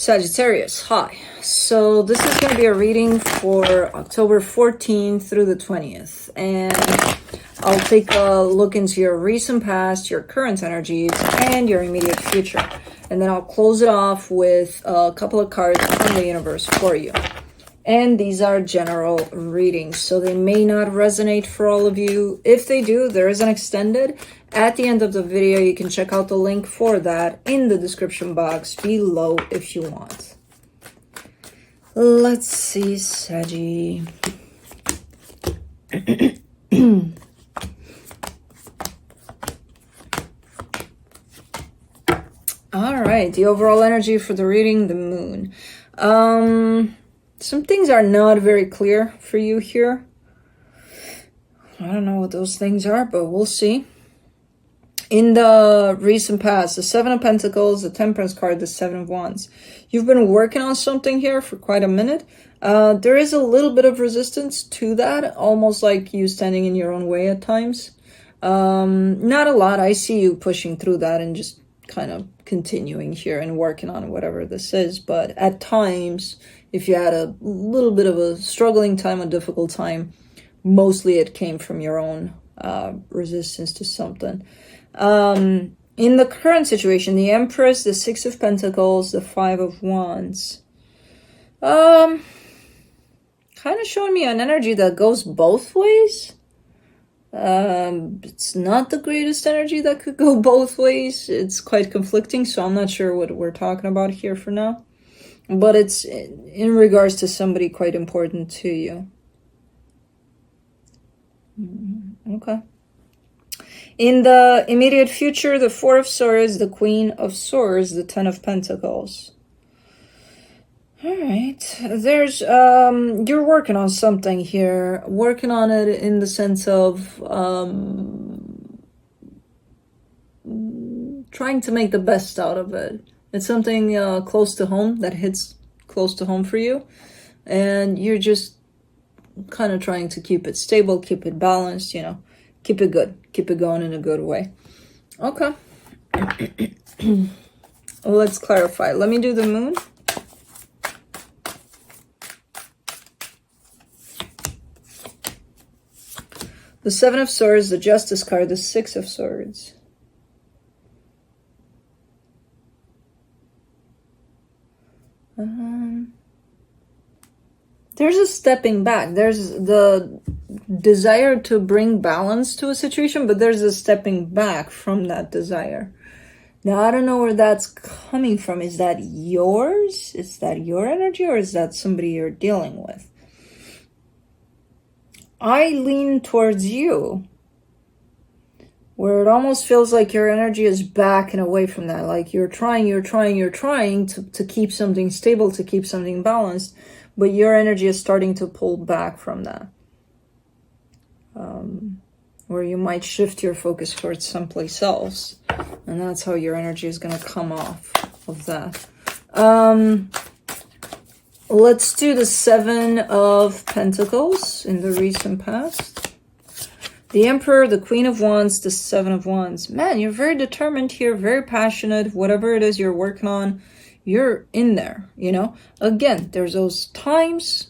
Sagittarius, hi. So this is going to be a reading for October 14th through the 20th. And I'll take a look into your recent past, your current energies, and your immediate future. And then I'll close it off with a couple of cards from the universe for you. And these are general readings, so they may not resonate for all of you. If they do, there is an extended. At the end of the video, you can check out the link for that in the description box below if you want. Let's see, Saggy. All right, the overall energy for the reading, the moon. Some things are not very clear for you here. I don't know what those things are, but we'll see. In the recent past, the Seven of Pentacles, the Temperance card, the Seven of Wands. You've been working on something here for quite a minute. There is a little bit of resistance to that, almost like you standing in your own way at times. Not a lot. I see you pushing through that and just kind of continuing here and working on whatever this is. But at times, if you had a little bit of a struggling time, a difficult time, mostly it came from your own resistance to something. In the current situation, the Empress, the Six of Pentacles, the Five of Wands. Kind of showing me an energy that goes both ways. It's not the greatest energy that could go both ways. It's quite conflicting, so I'm not sure what we're talking about here for now. But it's in regards to somebody quite important to you. Okay. In the immediate future, the Four of Swords, the Queen of Swords, the Ten of Pentacles. All right. There's, you're working on something here. Working on it in the sense of trying to make the best out of it. It's something close to home, that hits close to home for you. And you're just kind of trying to keep it stable, keep it balanced, you know. Keep it good. Keep it going in a good way. Okay. Let's clarify. Let me do the moon. The Seven of Swords, the Justice card, the Six of Swords. There's a stepping back. There's the desire to bring balance to a situation, but there's a stepping back from that desire. Now, I don't know where that's coming from. Is that yours? Is that your energy, or is that somebody you're dealing with? I lean towards you, where it almost feels like your energy is backing away from that. Like you're trying to keep something stable, to keep something balanced, but your energy is starting to pull back from that. Where you might shift your focus towards someplace else. And that's how your energy is going to come off of that. Let's do the Seven of Pentacles in the recent past. The Emperor, the Queen of Wands, the Seven of Wands. Man, you're very determined here, very passionate. Whatever it is you're working on, you're in there, you know. Again, there's those times,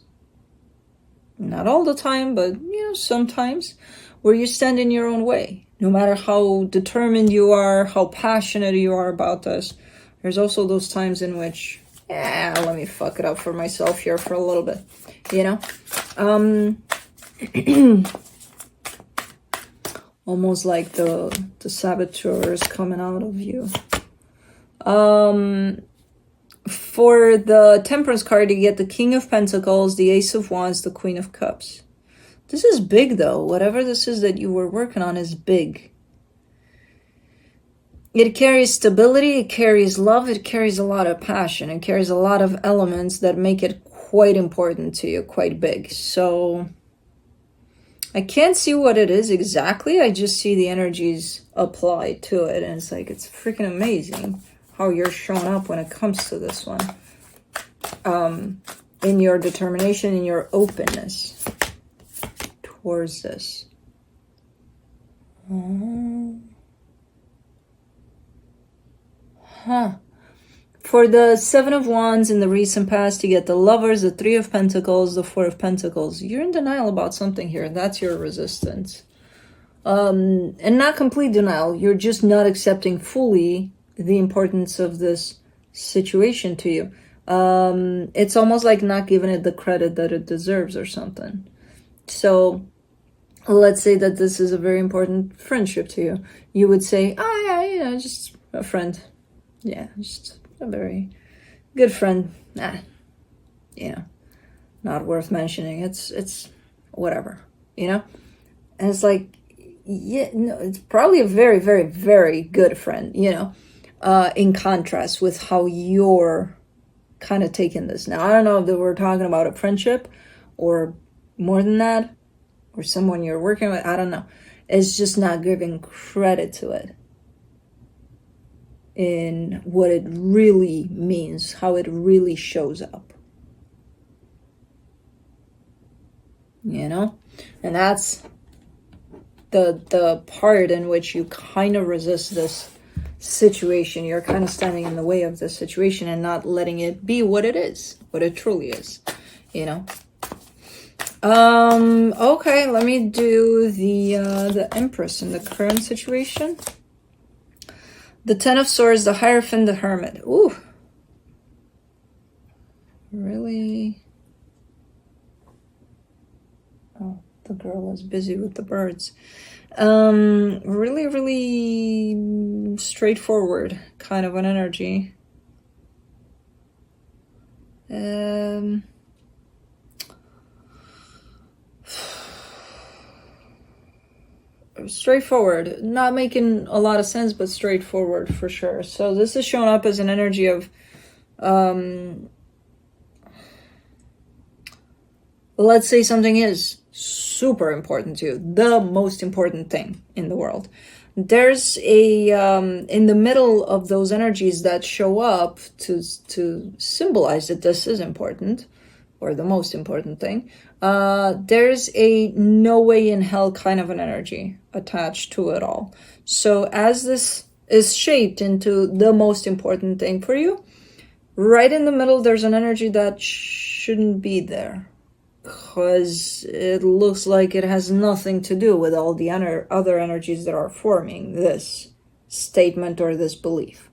not all the time, but, you know, sometimes, where you stand in your own way. No matter how determined you are, how passionate you are about this, there's also those times in which, let me fuck it up for myself here for a little bit, you know? Almost like the saboteur is coming out of you. For the Temperance card, you get the King of Pentacles, the Ace of Wands, the Queen of Cups. This is big, though. Whatever this is that you were working on is big. It carries stability, it carries love, it carries a lot of passion, it carries a lot of elements that make it quite important to you, quite big. So I can't see what it is exactly. I just see the energies applied to it, and it's like, it's freaking amazing how you're showing up when it comes to this one. In your determination, in your openness towards this. For the Seven of Wands in the recent past, you get the Lovers, the Three of Pentacles, the Four of Pentacles. You're in denial about something here. That's your resistance. And not complete denial. You're just not accepting fully the importance of this situation to you. It's almost like not giving it the credit that it deserves or something. So let's say that this is a very important friendship to you. You would say, oh yeah, you know, just a friend. Yeah, just a very good friend. You know, not worth mentioning. It's whatever, you know? And it's like, yeah, no, it's probably a very, very, very good friend, you know, in contrast with how you're kind of taking this. Now, I don't know if we're talking about a friendship or more than that, or someone you're working with. I don't know. It's just not giving credit to it in what it really means, how it really shows up. You know? And that's the part in which you kind of resist this situation. You're kind of standing in the way of this situation and not letting it be what it is, what it truly is, you know? Okay, let me do the Empress in the current situation. The Ten of Swords, the Hierophant, the Hermit. Ooh. Really? Oh, the girl is busy with the birds. Really, really straightforward kind of an energy. Straightforward, not making a lot of sense, but straightforward for sure. So this is showing up as an energy of let's say something is super important to you, the most important thing in the world. There's a in the middle of those energies that show up to symbolize that this is important, or the most important thing. There's a no way in hell kind of an energy attached to it all. So as this is shaped into the most important thing for you, right in the middle there's an energy that shouldn't be there, because it looks like it has nothing to do with all the other energies that are forming this statement or this belief.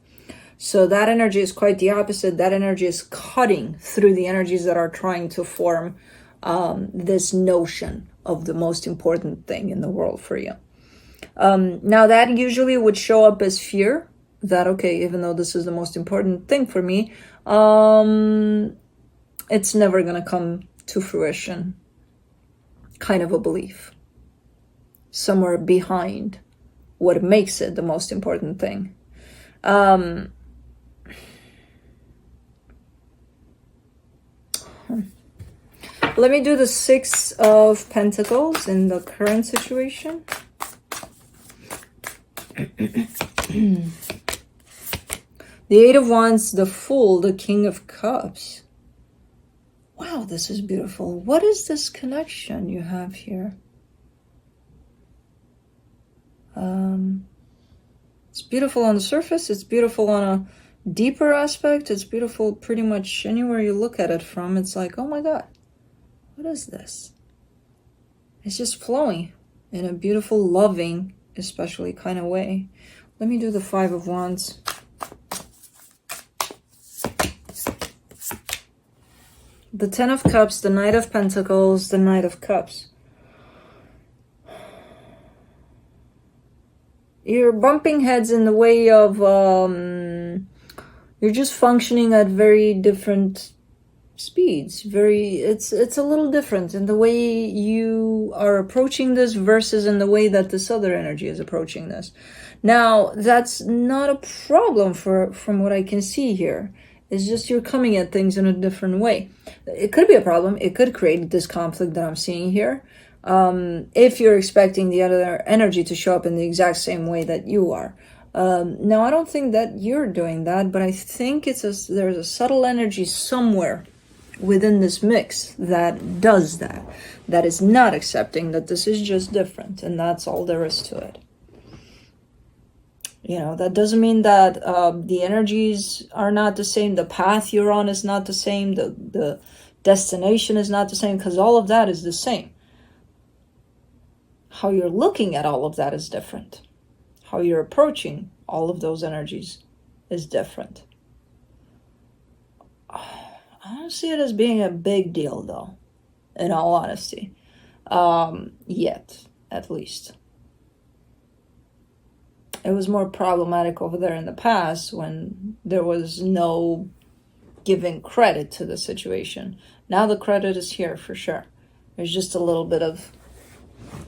So that energy is quite the opposite. That energy is cutting through the energies that are trying to form this notion of the most important thing in the world for you. Now that usually would show up as fear, that, okay, even though this is the most important thing for me, it's never going to come to fruition, kind of a belief somewhere behind what makes it the most important thing. Let me do the Six of Pentacles in the current situation. The Eight of Wands, the Fool, the King of Cups. Wow, this is beautiful. What is this connection you have here? It's beautiful on the surface. It's beautiful on a deeper aspect. It's beautiful pretty much anywhere you look at it from. It's like, oh my God, what is this? It's just flowing in a beautiful, loving, especially kind of way. Let me do the Five of Wands. The Ten of Cups, the Knight of Pentacles, the Knight of Cups. You're bumping heads in the way of, you're just functioning at very different speeds. It's a little different in the way you are approaching this versus in the way that this other energy is approaching this. Now, that's not a problem from what I can see here. It's just you're coming at things in a different way. It could be a problem. It could create this conflict that I'm seeing here. If you're expecting the other energy to show up in the exact same way that you are. Now, I don't think that you're doing that, but I think there's a subtle energy somewhere within this mix that does that. That is not accepting that this is just different, and that's all there is to it. You know, that doesn't mean that the energies are not the same, the path you're on is not the same, the destination is not the same, because all of that is the same. How you're looking at all of that is different. How you're approaching all of those energies is different. I don't see it as being a big deal, though, in all honesty. Yet, at least. It was more problematic over there in the past when there was no giving credit to the situation. Now the credit is here for sure. There's just a little bit of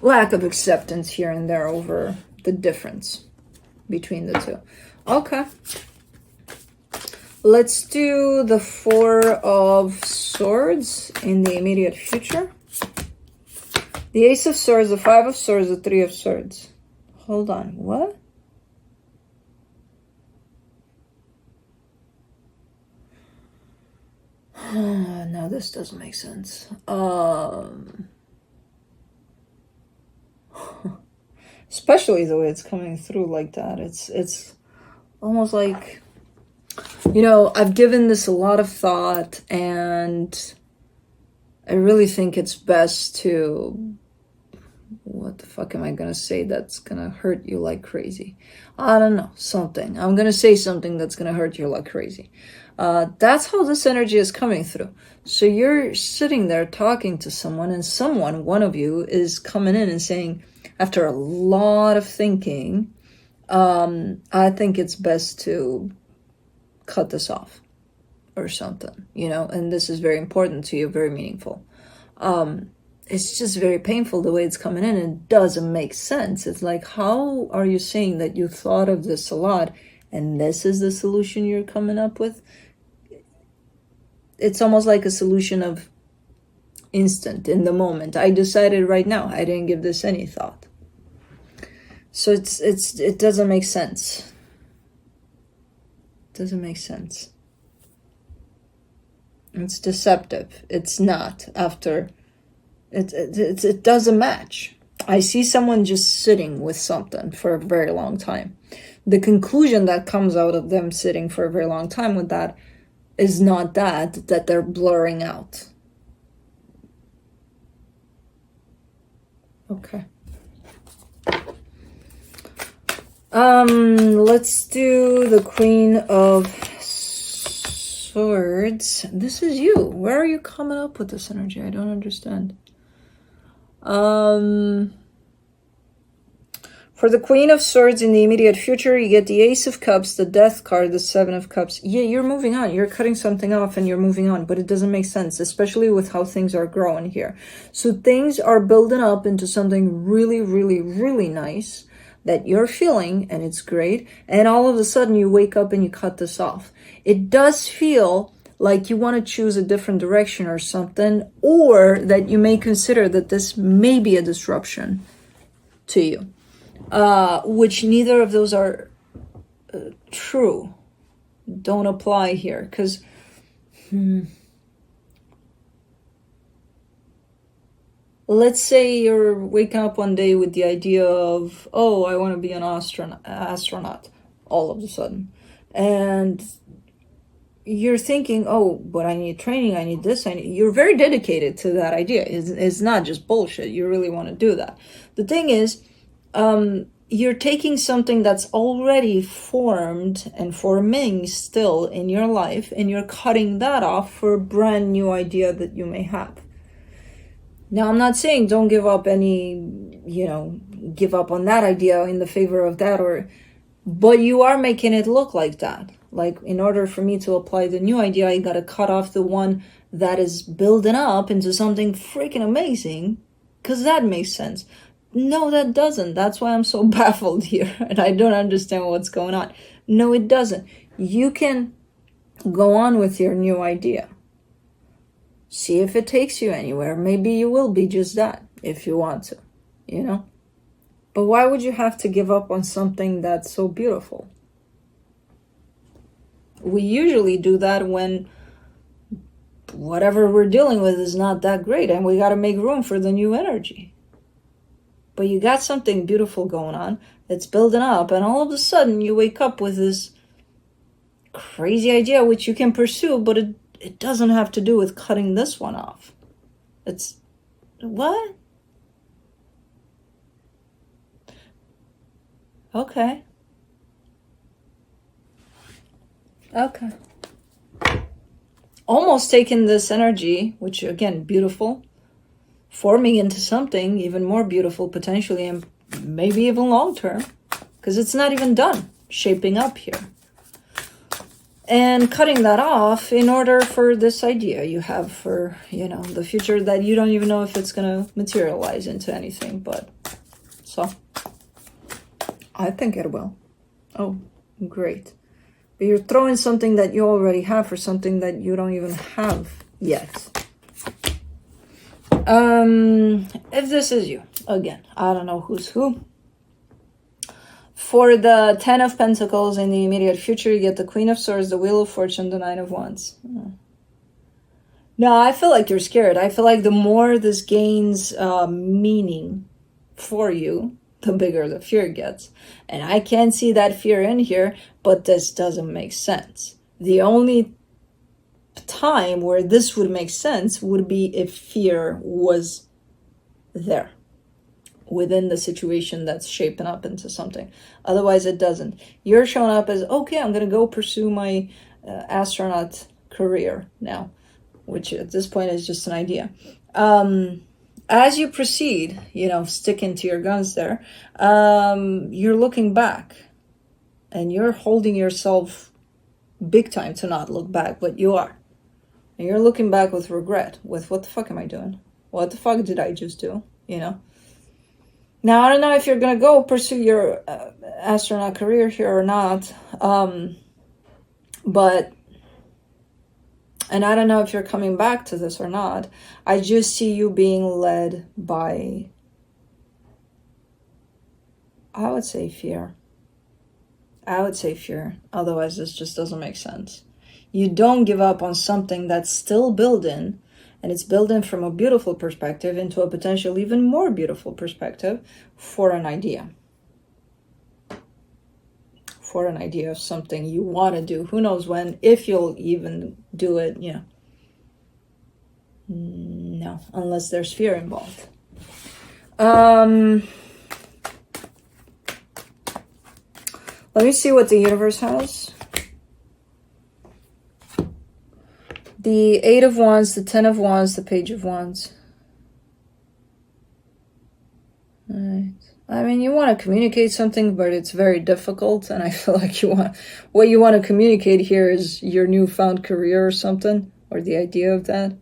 lack of acceptance here and there over the difference between the two. Okay. Let's do the Four of Swords in the immediate future. The Ace of Swords, the Five of Swords, the Three of Swords. Hold on, what? No, this doesn't make sense. Especially the way it's coming through like that. It's almost like, you know, I've given this a lot of thought, and I really think it's best to, what the fuck am I gonna say that's gonna hurt you like crazy? I don't know, something. I'm gonna say something that's gonna hurt you like crazy. That's how this energy is coming through. So you're sitting there talking to someone, and someone, one of you, is coming in and saying, after a lot of thinking, I think it's best to cut this off or something, you know, and this is very important to you, very meaningful. It's just very painful the way it's coming in. It doesn't make sense. It's like, how are you saying that you thought of this a lot and this is the solution you're coming up with? It's almost like a solution of instant, in the moment. I decided right now. I didn't give this any thought. So it doesn't make sense. It doesn't make sense. It's deceptive. It's not after. It doesn't match. I see someone just sitting with something for a very long time. The conclusion that comes out of them sitting for a very long time with that is not that they're blurring out. Okay. Let's do the Queen of Swords. This is you. Where are you coming up with this energy? I don't understand. For the Queen of Swords in the immediate future, you get the Ace of Cups, the Death card, the Seven of Cups. Yeah, you're moving on. You're cutting something off and you're moving on, but it doesn't make sense, especially with how things are growing here. So things are building up into something really, really, really nice that you're feeling, and it's great. And all of a sudden you wake up and you cut this off. It does feel like you want to choose a different direction or something, or that you may consider that this may be a disruption to you. Which neither of those are true. Don't apply here, because let's say you're waking up one day with the idea of, oh, I want to be an astronaut all of a sudden, and you're thinking, oh, but I need training, I need this, you're very dedicated to that idea. It's not just bullshit. You really want to do that. The thing is, you're taking something that's already formed and forming still in your life, and you're cutting that off for a brand new idea that you may have. Now, I'm not saying don't give up give up on that idea in the favor of that, but you are making it look like that. Like, in order for me to apply the new idea, I gotta cut off the one that is building up into something freaking amazing, because that makes sense. No, that doesn't. That's why I'm so baffled here, and I don't understand what's going on. No, it doesn't. You can go on with your new idea. See if it takes you anywhere. Maybe you will be just that, if you want to, you know? But why would you have to give up on something that's so beautiful? We usually do that when whatever we're dealing with is not that great, and we got to make room for the new energy. but you got something beautiful going on that's building up, and all of a sudden you wake up with this crazy idea which you can pursue, but it doesn't have to do with cutting this one off. It's what? Okay. Okay. Almost taking this energy, which again, beautiful, forming into something even more beautiful potentially, and maybe even long term, because it's not even done shaping up here. And cutting that off in order for this idea you have for, the future that you don't even know if it's going to materialize into anything. But so I think it will. Oh, great. But you're throwing something that you already have for something that you don't even have yet. If this is you, again, I don't know who's who. For the 10 of Pentacles in the immediate future, you get the Queen of Swords, the Wheel of Fortune, the 9 of Wands. No, I feel like you're scared. I feel like the more this gains meaning for you, the bigger the fear gets. And I can't see that fear in here, but this doesn't make sense. The only time where this would make sense would be if fear was there within the situation that's shaping up into something. Otherwise, it doesn't. You're showing up as, okay, I'm going to go pursue my astronaut career now, which at this point is just an idea. As you proceed, sticking to your guns there, you're looking back and you're holding yourself big time to not look back, but you are. And you're looking back with regret, with what the fuck am I doing? What the fuck did I just do? Now, I don't know if you're going to go pursue your astronaut career here or not, but, and I don't know if you're coming back to this or not. I just see you being led by, I would say fear. Otherwise, this just doesn't make sense. You don't give up on something that's still building, and it's building from a beautiful perspective into a potential even more beautiful perspective for an idea. For an idea of something you want to do. Who knows when, if you'll even do it, No, unless there's fear involved. Let me see what the universe has. The 8 of Wands, the 10 of Wands, the Page of Wands. Right. I mean, you want to communicate something, but it's very difficult. And I feel like what you want to communicate here is your newfound career or something, or the idea of that.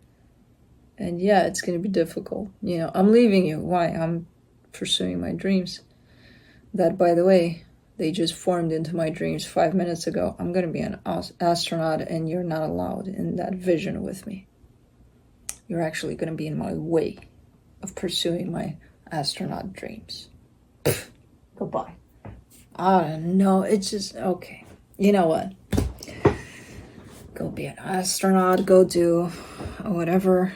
And yeah, it's going to be difficult. I'm leaving you. Why? I'm pursuing my dreams. That, by the way, they just formed into my dreams 5 minutes ago. I'm going to be an astronaut, and you're not allowed in that vision with me. You're actually going to be in my way of pursuing my astronaut dreams. Goodbye. I don't know. It's just, okay. You know what? Go be an astronaut. Go do whatever.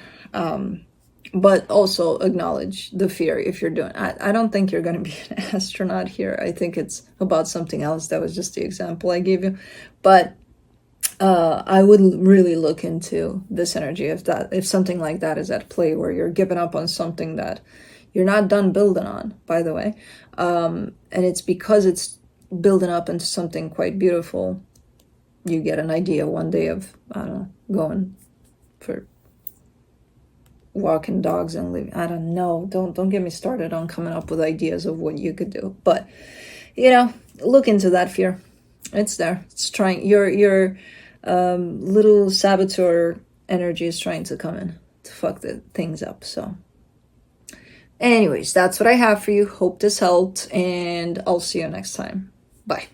But also acknowledge the fear if you're doing. I don't think you're going to be an astronaut here. I think it's about something else. That was just the example I gave you. But I would really look into this energy if something like that is at play, where you're giving up on something that you're not done building on, by the way. And it's because it's building up into something quite beautiful. You get an idea one day of, I don't know, going for walking dogs and living. I don't know. Don't get me started on coming up with ideas of what you could do. But, look into that fear. It's there. It's trying. Your little saboteur energy is trying to come in to fuck the things up. So anyways, that's what I have for you. Hope this helped, and I'll see you next time. Bye.